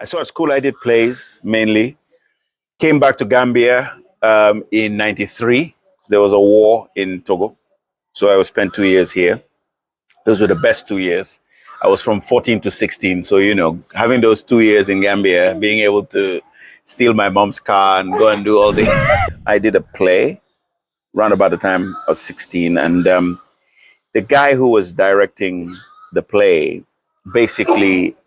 I saw at school, I did plays mainly. Came back to Gambia in 93. There was a war in Togo. So I spent 2 years here. Those were the best 2 years. I was from 14 to 16. So, having those 2 years in Gambia, being able to steal my mom's car and go and do all the... I did a play around about the time I was 16. And the guy who was directing the play basically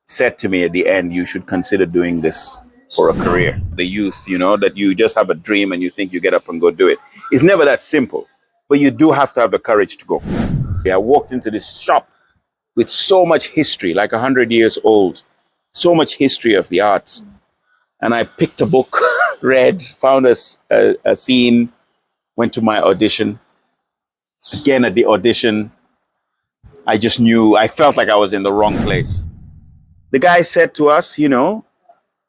said to me at the end, you should consider doing this for a career. The youth, that you just have a dream and you think you get up and go do it. It's never that simple, but you do have to have the courage to go. I walked into this shop with so much history, like 100 years old, so much history of the arts. And I picked a book, read, found a scene, went to my audition. Again, at the audition, I just knew, I felt like I was in the wrong place. The guy said to us,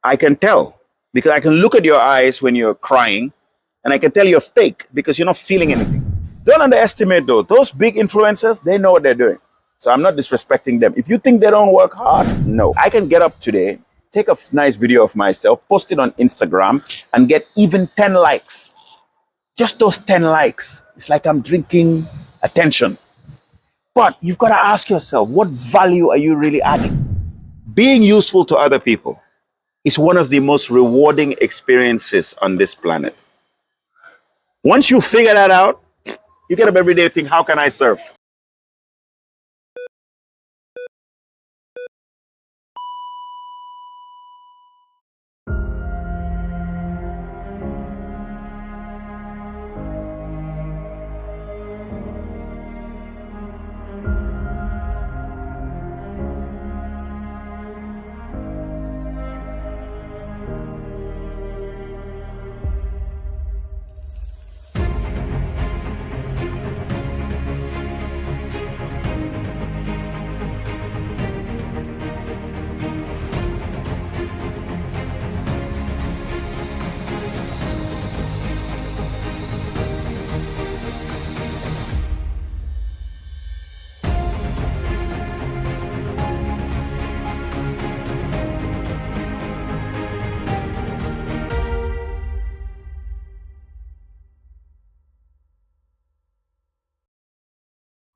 I can tell because I can look at your eyes when you're crying and I can tell you're fake because you're not feeling anything. Don't underestimate though. Those big influencers, they know what they're doing. So I'm not disrespecting them. If you think they don't work hard, no. I can get up today, take a nice video of myself, post it on Instagram and get even 10 likes. Just those 10 likes. It's like I'm drinking attention. But you've got to ask yourself, what value are you really adding? Being useful to other people is one of the most rewarding experiences on this planet. Once you figure that out, you get up every day and think, how can I serve?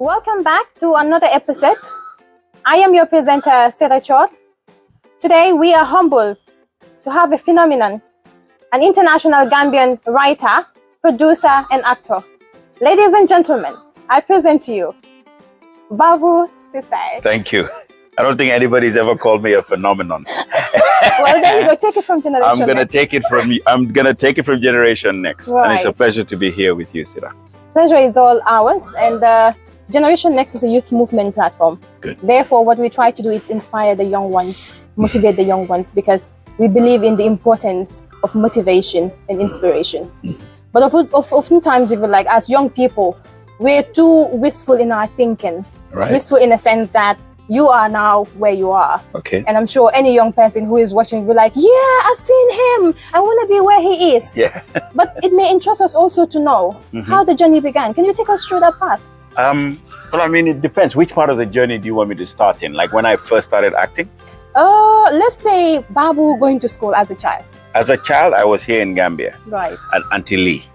Welcome back to another episode. I am your presenter, Ceesay. Today, we are humbled to have a phenomenon, an international Gambian writer, producer, and actor. Ladies and gentlemen, I present to you, Babou Ceesay. Thank you. I don't think anybody's ever called me a phenomenon. Well, there you go. Take it from generation I'm gonna next. I'm gonna take it from generation next. Right. And it's a pleasure to be here with you, Sira. Pleasure is all ours, and Generation Next is a youth movement platform. Good. Therefore, what we try to do is inspire the young ones, motivate the young ones, because we believe in the importance of motivation and inspiration. But oftentimes, if like as young people, we're too wistful in our thinking. Right. Wistful in a sense that you are now where you are. Okay. And I'm sure any young person who is watching will be like, yeah, I've seen him. I want to be where he is. Yeah. But it may interest us also to know how the journey began. Can you take us through that path? Well, I mean, it depends. Which part of the journey do you want me to start in? Like when I first started acting? Let's say Babou going to school as a child. As a child, I was here in Gambia. Right. At Auntie Lee.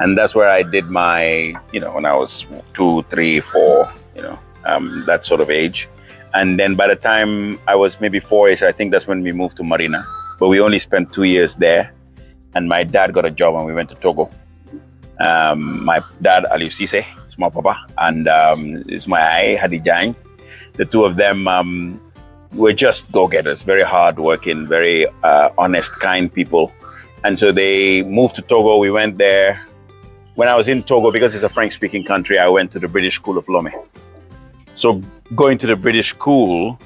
And that's where I did my, when I was 2, 3, 4, that sort of age. And then by the time I was maybe 4-ish, I think that's when we moved to Marina. But we only spent 2 years there. And my dad got a job and we went to Togo. My dad, Ceesay, small papa, and it's my eye, Hadijang. The two of them were just go-getters, very hard-working, very honest, kind people. And so they moved to Togo. We went there. When I was in Togo, because it's a French-speaking country, I went to the British School of Lomé. So going to the British school,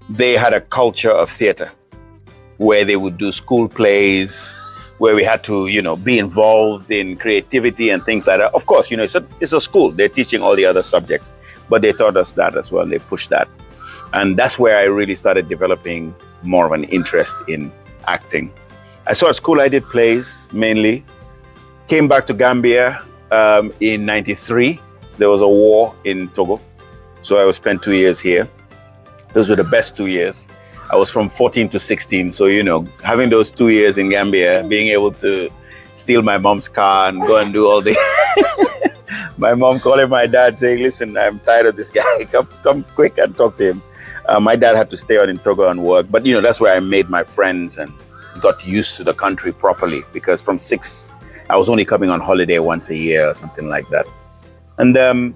they had a culture of theatre where they would do school plays, where we had to, be involved in creativity and things like that. Of course, it's a school. They're teaching all the other subjects, but they taught us that as well. They pushed that. And that's where I really started developing more of an interest in acting. I saw at school, I did plays mainly. Came back to Gambia in 93. There was a war in Togo. So I spent 2 years here. Those were the best 2 years. I was from 14 to 16. So, you know, having those 2 years in Gambia, being able to steal my mom's car and go and do all the... My mom calling my dad saying, listen, I'm tired of this guy. Come quick and talk to him. My dad had to stay on in Togo and work. But, you know, that's where I made my friends and got used to the country properly. Because from 6, I was only coming on holiday once a year or something like that. And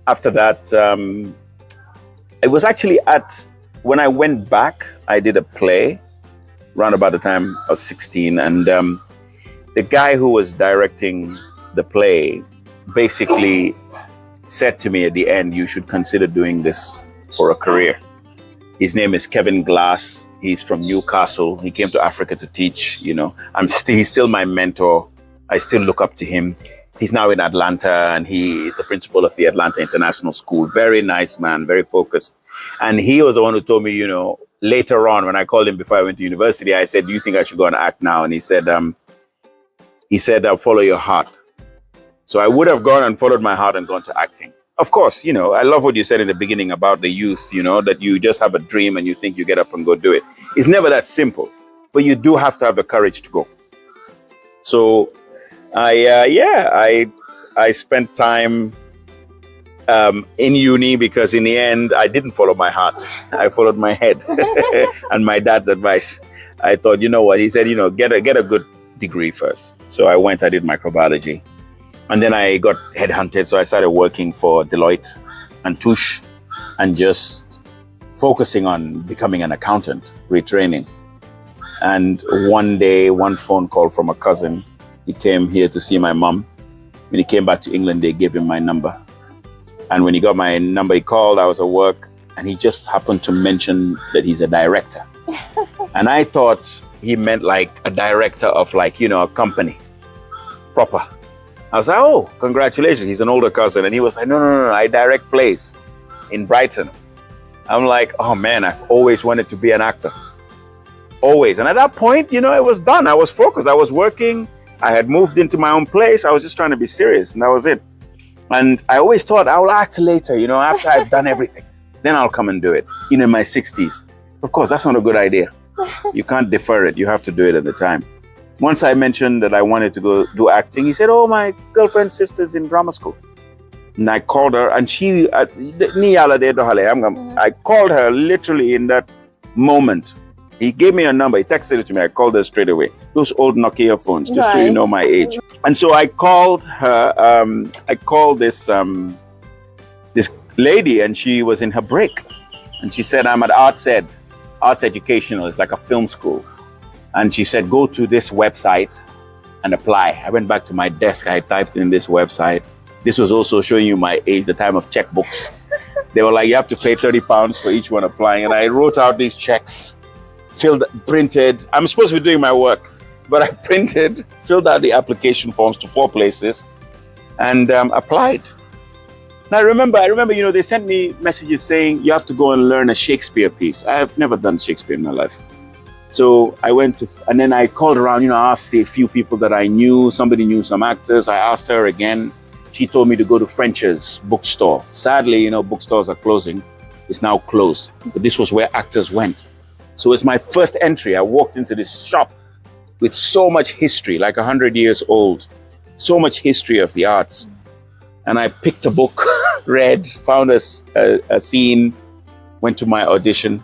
after that, it was actually when I went back, I did a play around about the time I was 16. And the guy who was directing the play basically said to me at the end, you should consider doing this for a career. His name is Kevin Glass. He's from Newcastle. He came to Africa to teach, you know. He's still my mentor. I still look up to him. He's now in Atlanta and he is the principal of the Atlanta International School. Very nice man, very focused. And he was the one who told me, you know, later on when I called him before I went to university, I said, do you think I should go and act now? And he said, follow your heart. So I would have gone and followed my heart and gone to acting. Of course, you know, I love what you said in the beginning about the youth, you know, that you just have a dream and you think you get up and go do it. It's never that simple, but you do have to have the courage to go. So I spent time in uni because in the end, I didn't follow my heart. I followed my head and my dad's advice. I thought, you know what, he said, you know, get a good degree first. So I went, I did microbiology. And then I got headhunted, so I started working for Deloitte and Touche and just focusing on becoming an accountant, retraining. And one day, one phone call from a cousin, he came here to see my mom. When he came back to England, they gave him my number. And when he got my number, he called, I was at work, and he just happened to mention that he's a director. And I thought he meant like a director of like, you know, a company, proper. I was like, oh, congratulations. He's an older cousin. And he was like, no, I direct plays in Brighton. I'm like, oh man, I've always wanted to be an actor. Always. And at that point, you know, it was done. I was focused. I was working. I had moved into my own place. I was just trying to be serious. And that was it. And I always thought I will act later, you know, after I've done everything. Then I'll come and do it. You know, in my 60s. Of course, that's not a good idea. You can't defer it. You have to do it at the time. Once I mentioned that I wanted to go do acting, he said, oh, my girlfriend's sister's in drama school. And I called her and I called her literally in that moment. He gave me a number. He texted it to me. I called her straight away. Those old Nokia phones, just so you know my age. And so I called her. I called this lady and she was in her break. And she said, I'm at Arts Educational. It's like a film school. And she said, go to this website and apply. I went back to my desk. I typed in this website. This was also showing you my age, the time of checkbooks. They were like, you have to pay £30 for each one applying. And I wrote out these checks, printed. I'm supposed to be doing my work, but I printed, filled out the application forms to 4 places and applied. Now, I remember, you know, they sent me messages saying you have to go and learn a Shakespeare piece. I have never done Shakespeare in my life. So I went to, and then I called around, you know, I asked a few people that I knew. Somebody knew some actors. I asked her again. She told me to go to French's bookstore. Sadly, you know, bookstores are closing. It's now closed. But this was where actors went. So it's my first entry. I walked into this shop with so much history, like 100 years old. So much history of the arts. And I picked a book, read, found a scene, went to my audition.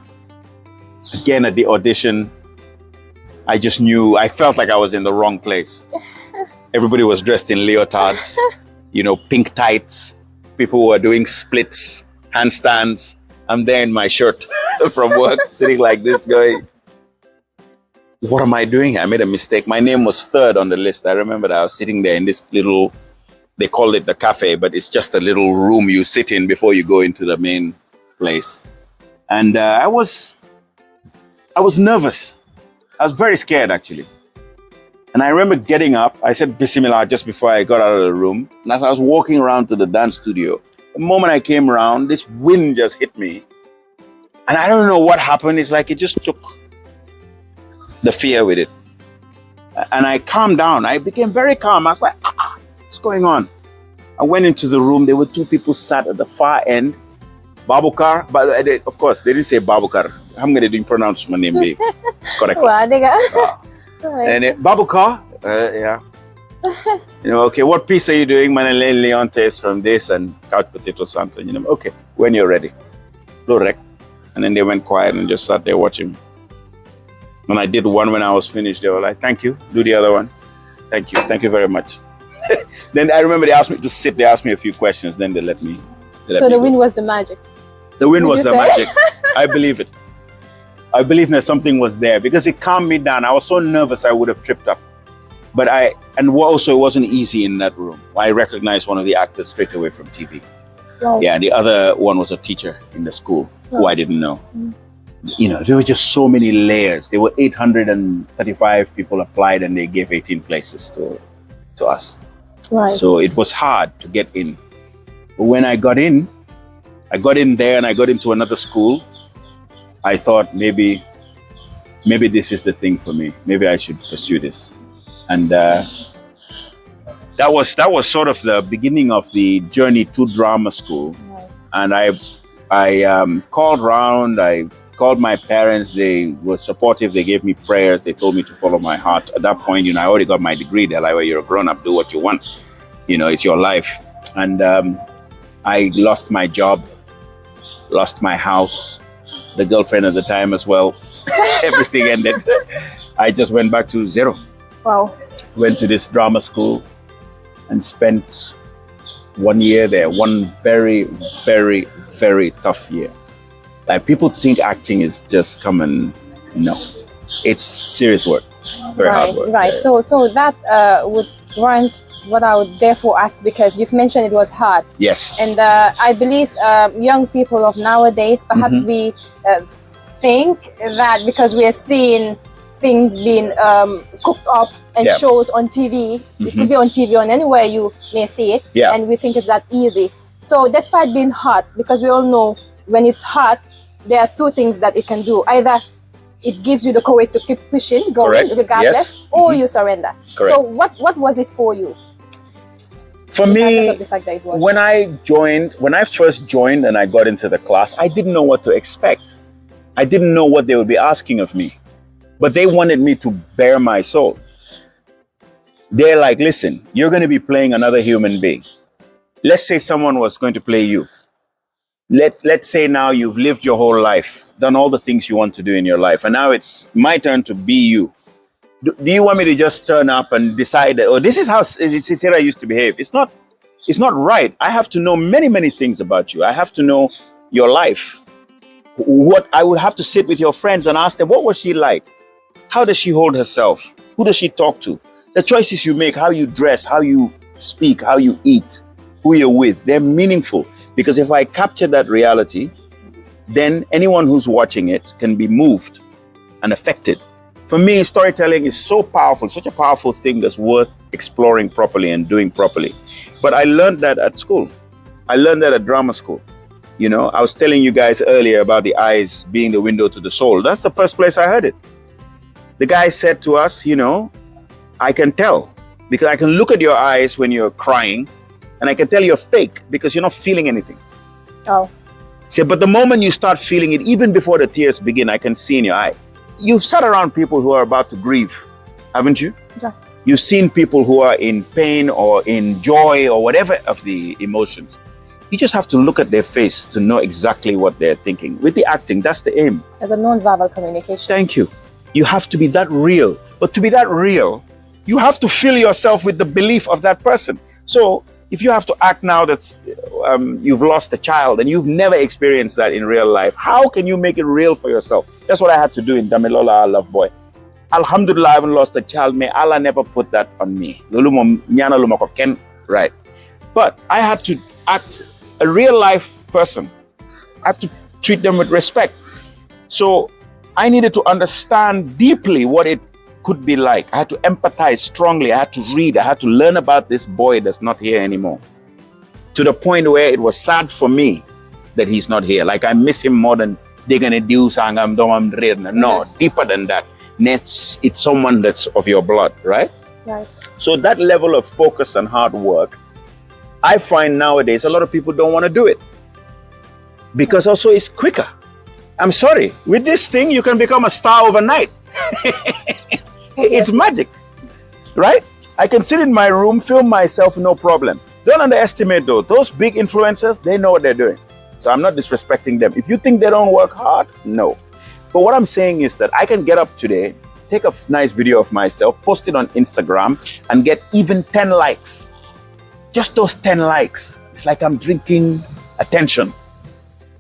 Again, at the audition, I just knew, I felt like I was in the wrong place. Everybody was dressed in leotards, you know, pink tights. People were doing splits, handstands. I'm there in my shirt from work, sitting like this, going, what am I doing here? I made a mistake. My name was third on the list. I remember that I was sitting there in this little, they call it the cafe, but it's just a little room you sit in before you go into the main place. And I was nervous. I was very scared, actually. And I remember getting up. I said Bismillah just before I got out of the room. And as I was walking around to the dance studio, the moment I came around, this wind just hit me. And I don't know what happened. It's like it just took the fear with it. And I calmed down. I became very calm. I was like, what's going on? I went into the room. There were 2 people sat at the far end. Babukar, but of course they didn't say Babukar. I'm going to pronounce my name correctly. Wow, And Babukar, yeah. Okay, what piece are you doing? Manale Leontes from this and couch potato something. Okay, when you're ready. Correct. And then they went quiet and just sat there watching. When I did one, when I was finished, they were like, thank you. Do the other one. Thank you. Thank you very much. Then I remember they asked me to sit. They asked me a few questions. Then they let me. So the wind was the magic. The wind was the magic. I believe it. I believe that something was there because it calmed me down. I was so nervous I would have tripped up. But also it wasn't easy in that room. I recognized one of the actors straight away from TV. Wow. Yeah, and the other one was a teacher in the school who I didn't know. There were just so many layers. There were 835 people applied and they gave 18 places to us. Right. So it was hard to get in. But when I got in there and I got into another school, I thought maybe this is the thing for me. Maybe I should pursue this. And that was sort of the beginning of the journey to drama school. Right. And I called around. I called my parents. They were supportive. They gave me prayers. They told me to follow my heart. At that point, I already got my degree. They're like, well, you're a grown up. Do what you want. It's your life. And I lost my job, lost my house, the girlfriend at the time as well. Everything ended. I just went back to zero. Wow. Went to this drama school and spent 1 year there. One very, very, very tough year. Like people think acting is just come and no. It's serious work. Very hard work. Right. Yeah. So that would warrant what I would therefore ask, because you've mentioned it was hard. Yes. And I believe young people of nowadays, perhaps we think that because we are seeing things being cooked up and showed on TV, it could be on TV or anywhere you may see it, and we think it's that easy. So despite being hard, because we all know when it's hard, there are two things that it can do. Either it gives you the courage to keep pushing, going regardless, or you surrender. Correct. So what was it for you? For me, of the fact that it was when I first joined and I got into the class, I didn't know what to expect. I didn't know what they would be asking of me, but they wanted me to bare my soul. They're like, listen, you're going to be playing another human being. Let's say someone was going to play you. Let's say now you've lived your whole life, done all the things you want to do in your life, and now it's my turn to be you. Do you want me to just turn up and decide that, oh, this is how Ceesay used to behave? It's not right. I have to know many, many things about you. I have to know your life. What I would have to sit with your friends and ask them, what was she like? How does she hold herself? Who does she talk to? The choices you make, how you dress, how you speak, how you eat, who you're with, they're meaningful. Because if I capture that reality, then anyone who's watching it can be moved and affected. For me, storytelling is so powerful, such a powerful thing that's worth exploring properly and doing properly. But I learned that at school. I learned that at drama school. I was telling you guys earlier about the eyes being the window to the soul. That's the first place I heard it. The guy said to us, I can tell because I can look at your eyes when you're crying and I can tell you're fake because you're not feeling anything. Oh. But the moment you start feeling it, even before the tears begin, I can see in your eye. You've sat around people who are about to grieve, haven't you? Yeah. You've seen people who are in pain or in joy or whatever of the emotions. You just have to look at their face to know exactly what they're thinking. With the acting, that's the aim. As a non-verbal communication. Thank you. You have to be that real. But to be that real, you have to fill yourself with the belief of that person. So if you have to act now that you've lost a child and you've never experienced that in real life, how can you make it real for yourself? That's what I had to do in Damilola Love Boy. Alhamdulillah, I haven't lost a child. May Allah never put that on me. Right. But I had to act a real life person. I have to treat them with respect. So I needed to understand deeply what it could be like. I had to empathize strongly. I had to read. I had to learn about this boy that's not here anymore. To the point where it was sad for me that he's not here. Like I miss him more than they're gonna do sangam domam redna. No, deeper than that. It's someone that's of your blood, right? Right. So that level of focus and hard work, I find nowadays a lot of people don't want to do it. because also it's quicker. I'm sorry, with this thing, you can become a star overnight. It's magic, right? I can sit in my room, film myself, no problem. Don't underestimate though. Those big influencers, they know what they're doing. So I'm not disrespecting them. If you think they don't work hard, no. But what I'm saying is that I can get up today, take a nice video of myself, post it on Instagram, and get even 10 likes. Just those 10 likes. It's like I'm drinking attention.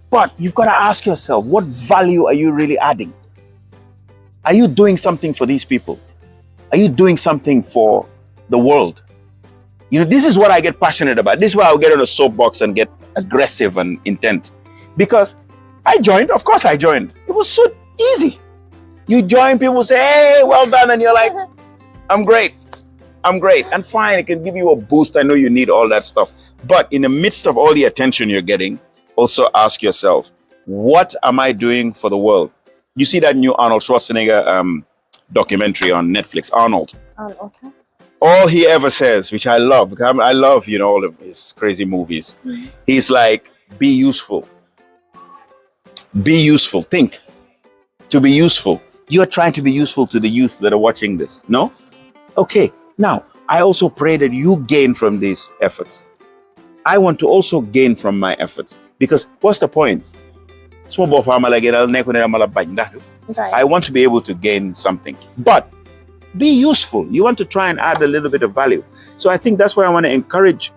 But you've got to ask yourself, what value are you really adding? Are you doing something for these people? Are you doing something for the world? You know, this is what I get passionate about. This is why I'll get on a soapbox and get aggressive and intent. Because I joined, of course I joined. It was so easy. You join, people say, hey, well done. And you're like, I'm great. I'm great. And fine, it can give you a boost. I know you need all that stuff. But in the midst of all the attention you're getting, also ask yourself, what am I doing for the world? You see that new Arnold Schwarzenegger documentary on Netflix, Arnold. Oh, okay. All he ever says, which I love, because I love, you know, all of his crazy movies. Mm-hmm. He's like, be useful. Be useful. Think. To be useful. You are trying to be useful to the youth that are watching this. No? Okay. Now, I also pray that you gain from these efforts. I want to also gain from my efforts. Because what's the point? Right. I want to be able to gain something. But be useful. You want to try and add a little bit of value. So I think that's why I want to encourage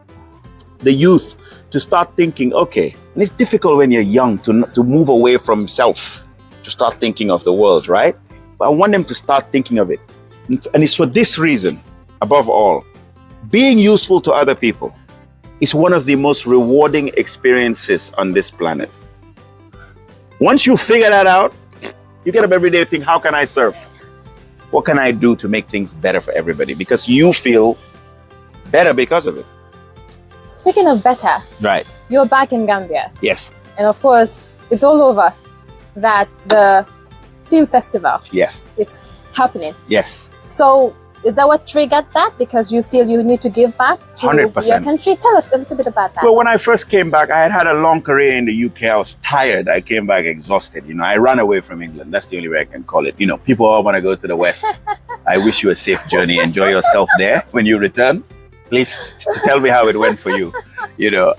the youth to start thinking, okay, and it's difficult when you're young to move away from self, to start thinking of the world, right? But I want them to start thinking of it. And it's for this reason, above all, being useful to other people is one of the most rewarding experiences on this planet. Once you figure that out, you get up every day and think, how can I serve? What can I do to make things better for everybody? Because you feel better because of it. Speaking of better, right? You're back in Gambia. Yes. And of course, it's all over that the film festival is happening. Yes. So is that what triggered that? Because you feel you need to give back to 100%. Your country? Tell us a little bit about that. Well, when I first came back, I had had a long career in the UK. I was tired. I came back exhausted. You know, I ran away from England. That's the only way I can call it. You know, people all want to go to the West. I wish you a safe journey. Enjoy yourself there when you return. Please tell me how it went for you. You know,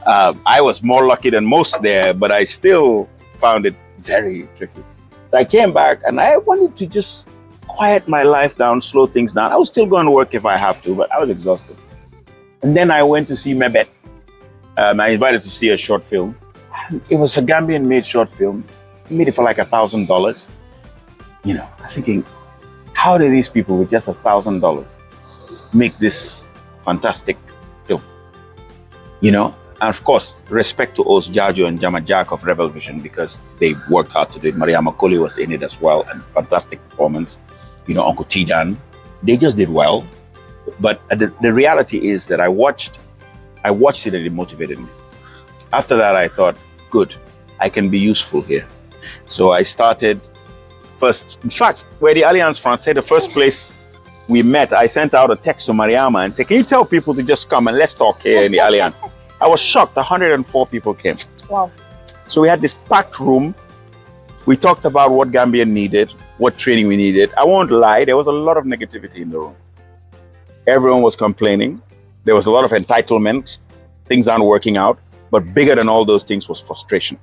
I was more lucky than most there, but I still found it very tricky. So I came back and I wanted to just quiet my life down, slow things down. I was still going to work if I have to, but I was exhausted. And then I went to see Mebet. I invited to see a short film. It was a Gambian-made short film. He made it for like $1,000. You know, I was thinking, how do these people with just $1,000 make this fantastic film? You know, and of course, respect to Os Jajo and Jama Jack of Rebel Vision because they worked hard to do it. Maria Makoli was in it as well, and fantastic performance. You know, Uncle Tijan, they just did well. But the reality is that I watched it and it motivated me. After that, I thought, good, I can be useful here. So I started first, in fact, where the Alliance Française, the first place we met, I sent out a text to Mariama and said, can you tell people to just come and let's talk here in the Alliance? I was shocked, 104 people came. Wow. So we had this packed room. We talked about what Gambia needed, what training we needed. I won't lie, there was a lot of negativity in the room. Everyone was complaining. There was a lot of entitlement. Things aren't working out. But bigger than all those things was frustration.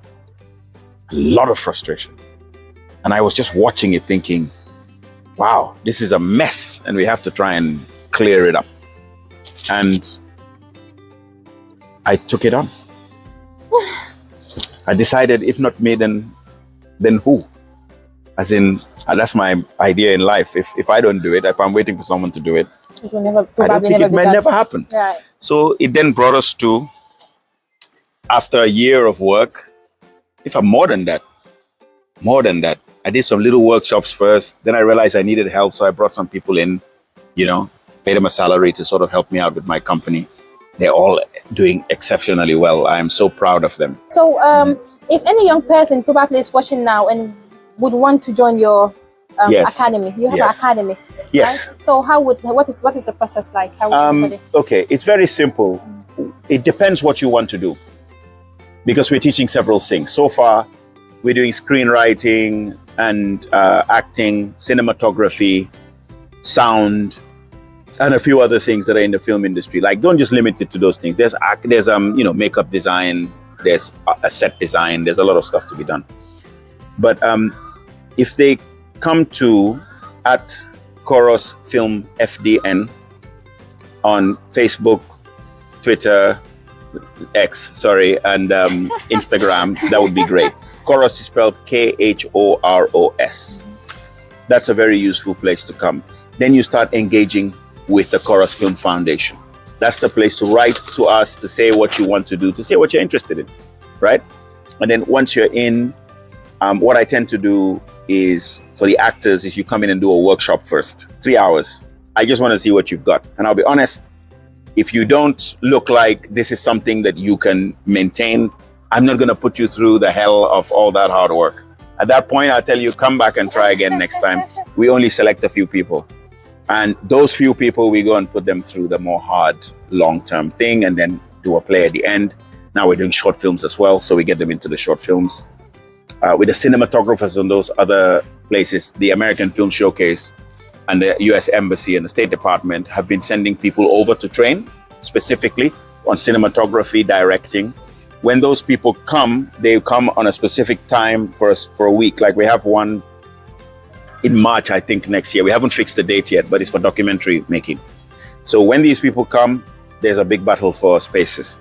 A lot of frustration. And I was just watching it thinking, wow, this is a mess and we have to try and clear it up. And I took it on. I decided, if not me, then who? As in, that's my idea in life. If I don't do it, if I'm waiting for someone to do it, it will never, I don't think it might never happen. Right. So it then brought us to, after a year of work, if I'm more than that, I did some little workshops first. Then I realized I needed help. So I brought some people in, you know, paid them a salary to sort of help me out with my company. They're all doing exceptionally well. I am so proud of them. So if any young person probably is watching now and would want to join your academy, you have an academy. Yes. Right? So what is the process like? How would okay, it's very simple. It depends what you want to do. because we're teaching several things. So far, we're doing screenwriting and acting, cinematography, sound, and a few other things that are in the film industry. Like, don't just limit it to those things. There's makeup design, there's a set design, there's a lot of stuff to be done. But if they come to at Chorus Film FDN on Facebook, Twitter, and Instagram, that would be great. Chorus is spelled Khoros. That's a very useful place to come. Then you start engaging with the Chorus Film Foundation. That's the place to write to us, to say what you want to do, to say what you're interested in, right? And then once you're in, what I tend to do is, for the actors, is you come in and do a workshop first, 3 hours. I just want to see what you've got. And I'll be honest, if you don't look like this is something that you can maintain, I'm not going to put you through the hell of all that hard work. At that point, I'll tell you, come back and try again next time. We only select a few people. And those few people, we go and put them through the more hard, long-term thing and then do a play at the end. Now we're doing short films as well, so we get them into the short films. With the cinematographers on those other places, the American Film Showcase and the US Embassy and the State Department have been sending people over to train specifically on cinematography, directing. When those people come, they come on a specific time for a week. Like we have one in March, I think, next year. We haven't fixed the date yet, but it's for documentary making. So when these people come, there's a big battle for spaces.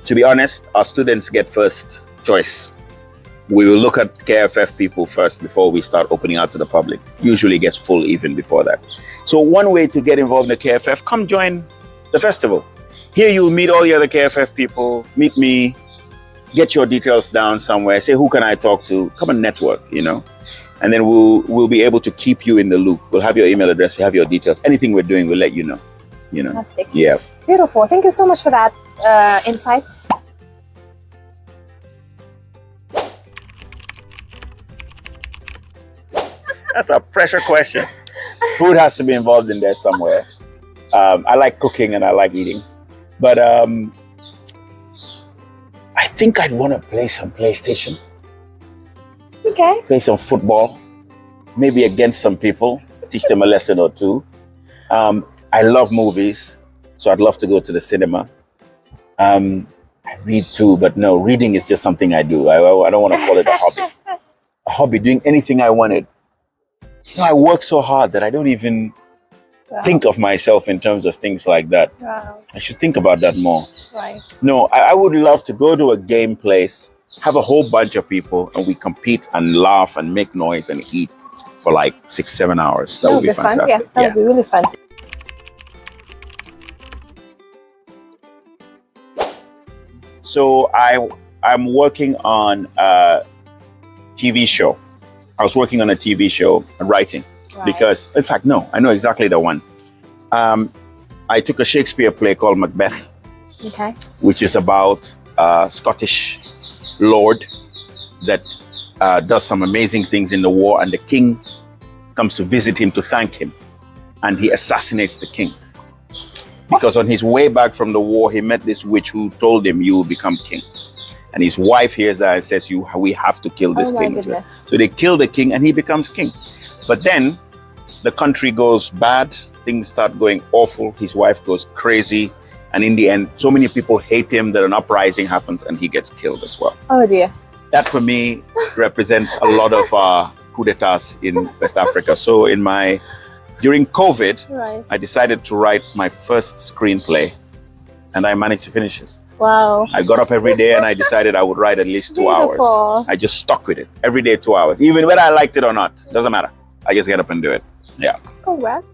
To be honest, our students get first choice. We will look at KFF people first before we start opening out to the public. Usually gets full even before that. So one way to get involved in the KFF, come join the festival. Here you'll meet all the other KFF people, meet me, get your details down somewhere, say, who can I talk to? Come and network, And then we'll be able to keep you in the loop. We'll have your email address, we have your details. Anything we're doing, we'll let you know. Fantastic. Yeah. Beautiful. Thank you so much for that insight. That's a pressure question. Food has to be involved in there somewhere. I like cooking and I like eating. But I think I'd want to play some PlayStation. Okay. Play some football. Maybe against some people. Teach them a lesson or two. I love movies. So I'd love to go to the cinema. I read too, but no, reading is just something I do. I don't want to call it a hobby. A hobby, doing anything I wanted. I work so hard that I don't even think of myself in terms of things like that. Wow. I should think about that more. Right. No, I would love to go to a game place, have a whole bunch of people, and we compete and laugh and make noise and eat for like 6-7 hours. That would be fantastic. Fun. Yes, that would be really fun. So I'm working on a TV show. I was working on a TV show and writing because, in fact, no, I know exactly the one. I took a Shakespeare play called Macbeth, which is about a Scottish lord that does some amazing things in the war, and the king comes to visit him to thank him, and he assassinates the king. Because on his way back from the war, he met this witch who told him, you will become king. And his wife hears that and says, we have to kill this king. So they kill the king and he becomes king. But then the country goes bad. Things start going awful. His wife goes crazy. And in the end, so many people hate him that an uprising happens and he gets killed as well. Oh dear. That for me represents a lot of coup d'etats in West Africa. So during COVID, I decided to write my first screenplay and I managed to finish it. Wow. I got up every day and I decided I would write at least 2 hours. I just stuck with it. Every day 2 hours. Even whether I liked it or not. Doesn't matter. I just get up and do it. Yeah. Congrats.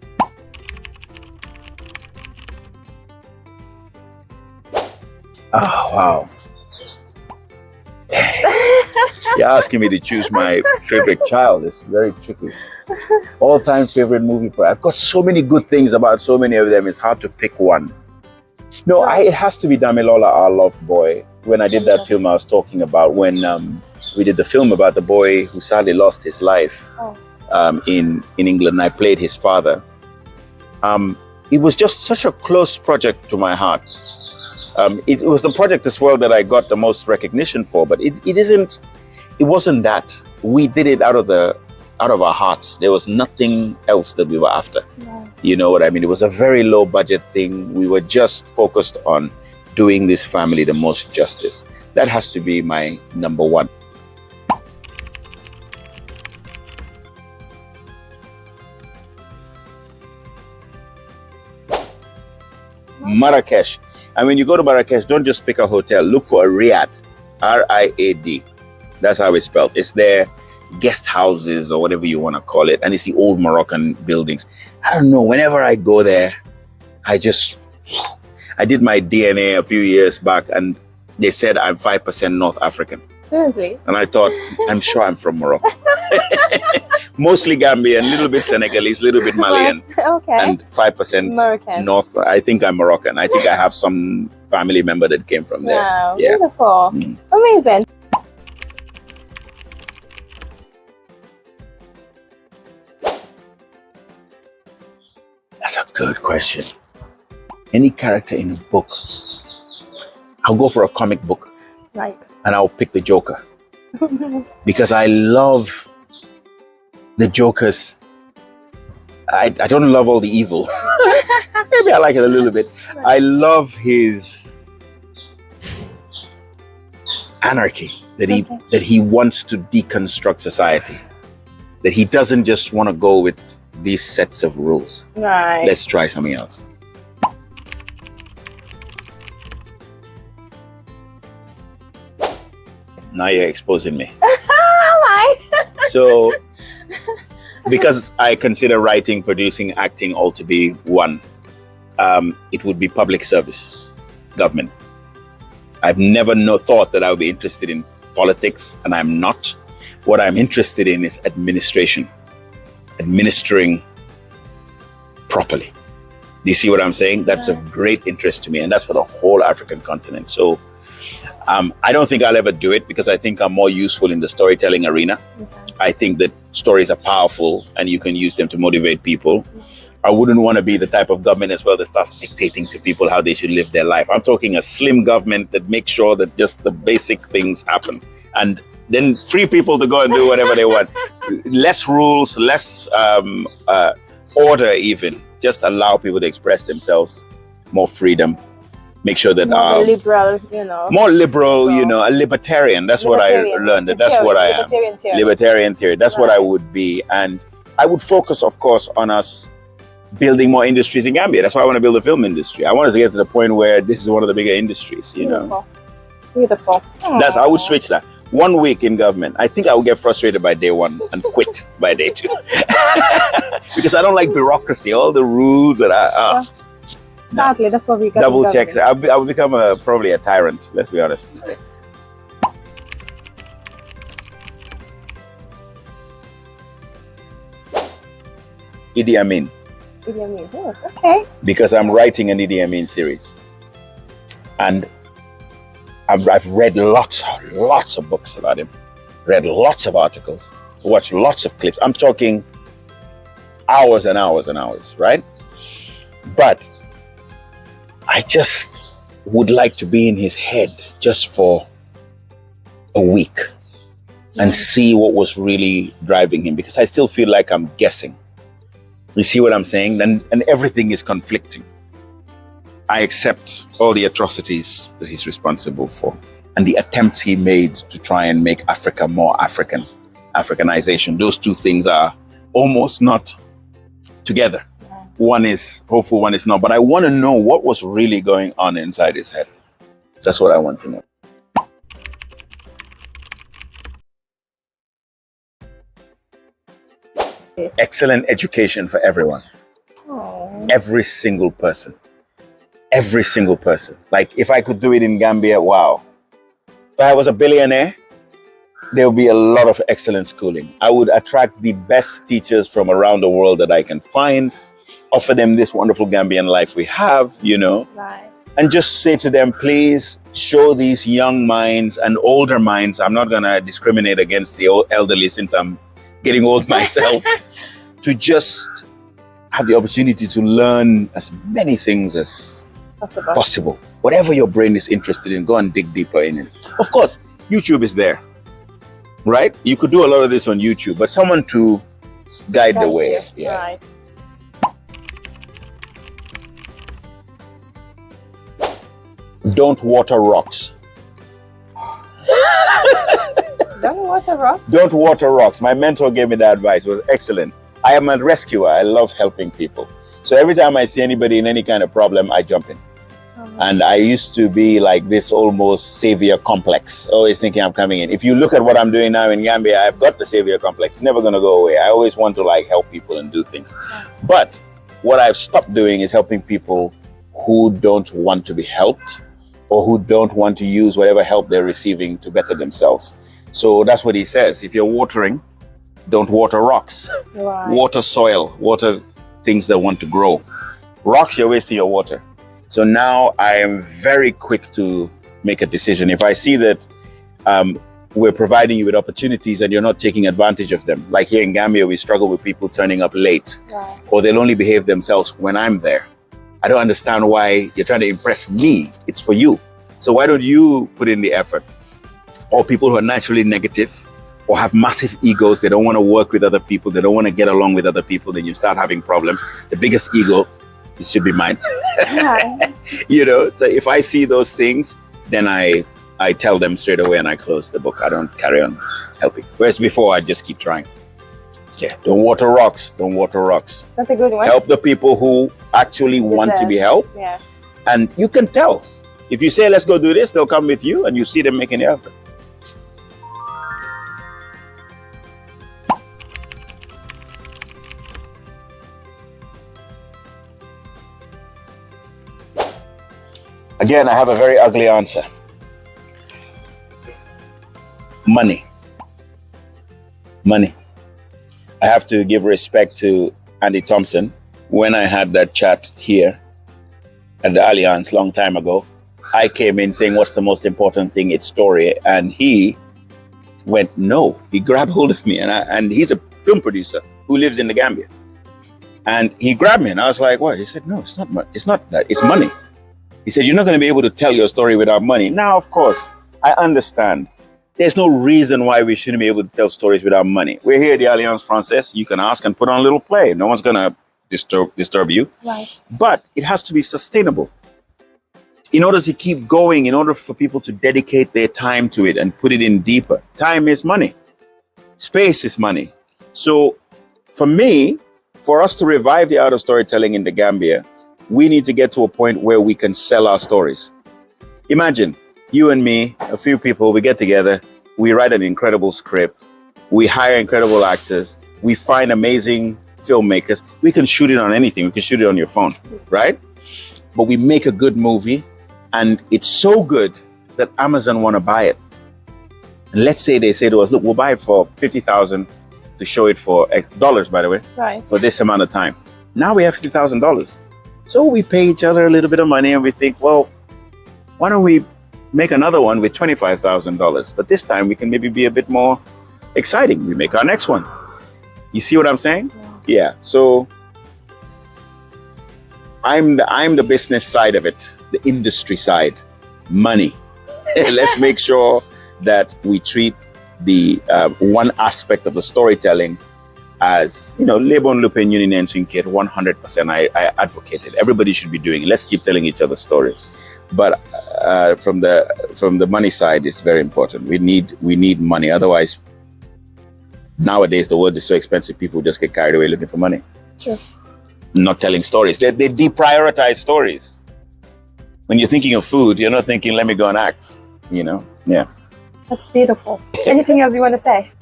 Oh, wow. You're asking me to choose my favorite child. It's very tricky. All-time favorite movie. I've got so many good things about so many of them. It's hard to pick one. No, it has to be Damilola, Our Love Boy. When I did that film I was talking about, when we did the film about the boy who sadly lost his life in England, I played his father. It was just such a close project to my heart. It was the project as well that I got the most recognition for, but it wasn't that. We did it out of our hearts. There was nothing else that we were after. Yeah. You know what I mean? It was a very low budget thing. We were just focused on doing this family the most justice. That has to be my number one. Marrakesh. And when you go to Marrakesh, don't just pick a hotel. Look for a riad. R-I-A-D. That's how it's spelled. It's their guest houses or whatever you want to call it. And it's the old Moroccan buildings. I don't know. Whenever I go there, I did my DNA a few years back and they said I'm 5% North African. Seriously? And I thought, I'm sure I'm from Morocco. Mostly Gambian, a little bit Senegalese, a little bit Malian. Okay. And 5% Moroccan. North. I think I'm Moroccan. I think I have some family member that came from there. Wow, Yeah. beautiful. Amazing. That's a good question. Any character in a book, I'll go for a comic book. Right. And I'll pick the Joker. Because I love the Joker's. I don't love all the evil. Maybe I like it a little bit. I love his anarchy, that he wants to deconstruct society. That he doesn't just want to go with these sets of rules. Right. Let's try something else. Now you're exposing me. So, because I consider writing, producing, acting all to be one, it would be public service, government. I've never thought that I would be interested in politics, and I'm not. What I'm interested in is administration, administering properly. Do you see what I'm saying? That's of great interest to me, and that's for the whole African continent. So I don't think I'll ever do it because I think I'm more useful in the storytelling arena. Okay. I think that stories are powerful and you can use them to motivate people. I wouldn't want to be the type of government as well that starts dictating to people how they should live their life. I'm talking a slim government that makes sure that just the basic things happen and then free people to go and do whatever they want. Less rules, less order even. Just allow people to express themselves, more freedom. Make sure that more liberal, you know. More liberal, you know, a libertarian. That's what I learned. That's what I am. Libertarian theory. Libertarian theory. That's what I would be. And I would focus, of course, on us building more industries in Gambia. That's why I want to build a film industry. I want us to get to the point where this is one of the bigger industries, you know. Beautiful. I would switch that. 1 week in government, I think I would get frustrated by day one and quit by day two. Because I don't like bureaucracy, all the rules that Sadly, that's what we got. Double checks. I will become probably a tyrant, let's be honest. Idi Amin. Idi Amin. Oh, okay. Because I'm writing an Idi Amin series. And I've read lots of books about him. Read lots of articles. Watched lots of clips. I'm talking hours and hours and hours, right? But I just would like to be in his head just for a week and see what was really driving him, because I still feel like I'm guessing. You see what I'm saying? And everything is conflicting. I accept all the atrocities that he's responsible for and the attempts he made to try and make Africa more African, Africanization. Those two things are almost not together. One is hopeful, one is not. But I want to know what was really going on inside his head. That's what I want to know. Excellent education for everyone. Aww. Every single person. Every single person. Like if I could do it in Gambia, wow. If I was a billionaire, there would be a lot of excellent schooling. I would attract the best teachers from around the world that I can find, offer them this wonderful Gambian life we have, you know, Right. and just say to them, please show these young minds and older minds. I'm not going to discriminate against the elderly since I'm getting old myself, to just have the opportunity to learn as many things as possible. Whatever your brain is interested in, go and dig deeper in it. Of course, YouTube is there, right? You could do a lot of this on YouTube, but someone to guide the way. You. Yeah. Right. Don't water rocks. Don't water rocks? Don't water rocks. My mentor gave me that advice. It was excellent. I am a rescuer. I love helping people. So every time I see anybody in any kind of problem, I jump in. And I used to be like this almost savior complex, always thinking I'm coming in. If you look at what I'm doing now in Gambia, I've got the savior complex. It's never going to go away. I always want to like help people and do things. But what I've stopped doing is helping people who don't want to be helped or who don't want to use whatever help they're receiving to better themselves. So that's what he says. If you're watering, don't water rocks. Right. Water soil, water things that want to grow. Rocks, you're wasting your water. So now I am very quick to make a decision. If I see that we're providing you with opportunities and you're not taking advantage of them, like here in Gambia, we struggle with people turning up late, or they'll only behave themselves when I'm there. I don't understand why you're trying to impress me. It's for you. So why don't you put in the effort? Or people who are naturally negative or have massive egos, they don't want to work with other people, they don't want to get along with other people, then you start having problems. The biggest ego, it should be mine. You know, so if I see those things, then I tell them straight away and I close the book. I don't carry on helping. Whereas before, I just keep trying. Yeah, don't water rocks. Don't water rocks. That's a good one. Help the people who actually want to be helped. Yeah. And you can tell. If you say, let's go do this, they'll come with you and you see them making the effort. Again, I have a very ugly answer. Money. Money. I have to give respect to Andy Thompson. When I had that chat here at the Alliance long time ago, I came in saying, what's the most important thing? It's story. And he went, no. He grabbed hold of me. And he's a film producer who lives in the Gambia. And he grabbed me and I was like, what? He said, no, it's not that. It's money. He said, you're not going to be able to tell your story without money. Now, of course, I understand. There's no reason why we shouldn't be able to tell stories without money. We're here at the Alliance Française. You can ask and put on a little play. No one's going to disturb you. Right. But it has to be sustainable. In order to keep going, in order for people to dedicate their time to it and put it in deeper, time is money. Space is money. So for me, for us to revive the art of storytelling in the Gambia, we need to get to a point where we can sell our stories. Imagine you and me, a few people, we get together, we write an incredible script, we hire incredible actors, we find amazing filmmakers. We can shoot it on anything. We can shoot it on your phone, right? But we make a good movie and it's so good that Amazon want to buy it. And let's say they say to us, look, we'll buy it for $50,000 to show it for dollars, by the way, right, for this amount of time. Now we have $50,000. So we pay each other a little bit of money and we think, well, why don't we make another one with $25,000? But this time we can maybe be a bit more exciting. We make our next one. You see what I'm saying? Yeah. So I'm the business side of it, the industry side, money. Let's make sure that we treat the one aspect of the storytelling as, you know, Lebon Lupin Union Kit, 100% I advocate it. Everybody should be doing it. Let's keep telling each other stories. But from the money side, it's very important. We need money. Otherwise, nowadays the world is so expensive, people just get carried away looking for money. Sure. Not telling stories. They deprioritize stories. When you're thinking of food, you're not thinking, let me go and act, you know? Yeah. That's beautiful. Anything else you want to say?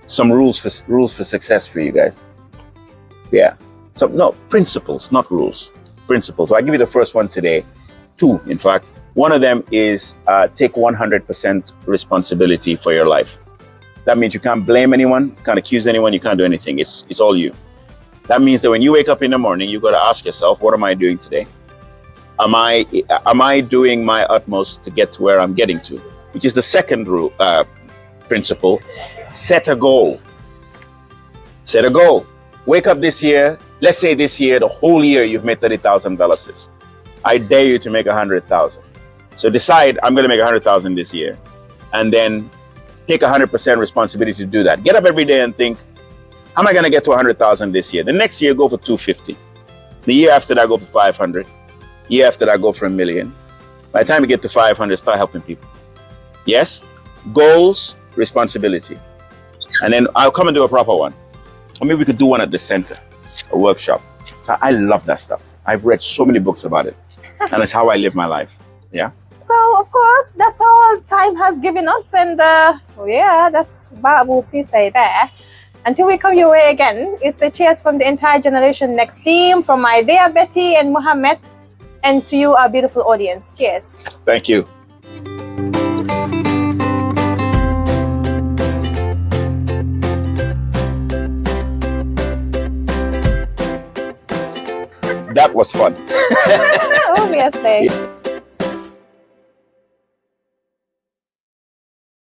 Some rules for success for you guys. Yeah. So no, principles, not rules. Principles. So I'll give you the first one today. 2, in fact. One of them is take 100% responsibility for your life. That means you can't blame anyone, can't accuse anyone, you can't do anything. It's all you. That means that when you wake up in the morning, you got to ask yourself, what am I doing today? Am I doing my utmost to get to where I'm getting to? Which is the second rule, principle. Set a goal. Set a goal. Wake up this year. Let's say this year, the whole year, you've made $30,000. I dare you to make 100,000. So decide, I'm going to make 100,000 this year, and then take 100% responsibility to do that. Get up every day and think, how am I going to get to 100,000 this year? The next year, go for 250. The year after that, go for 500. Year after that, go for 1 million. By the time you get to 500, start helping people. Yes? Goals, responsibility. And then I'll come and do a proper one. Or maybe we could do one at the center, a workshop. So I love that stuff. I've read so many books about it. And it's how I live my life. Yeah. So, of course, that's all time has given us. And yeah, that's Babou Ceesay there. Until we come your way again, it's a cheers from the entire Generation Next team, from my dear Betty and Mohammed, and to you, our beautiful audience. Cheers. Thank you. That was fun. Obviously.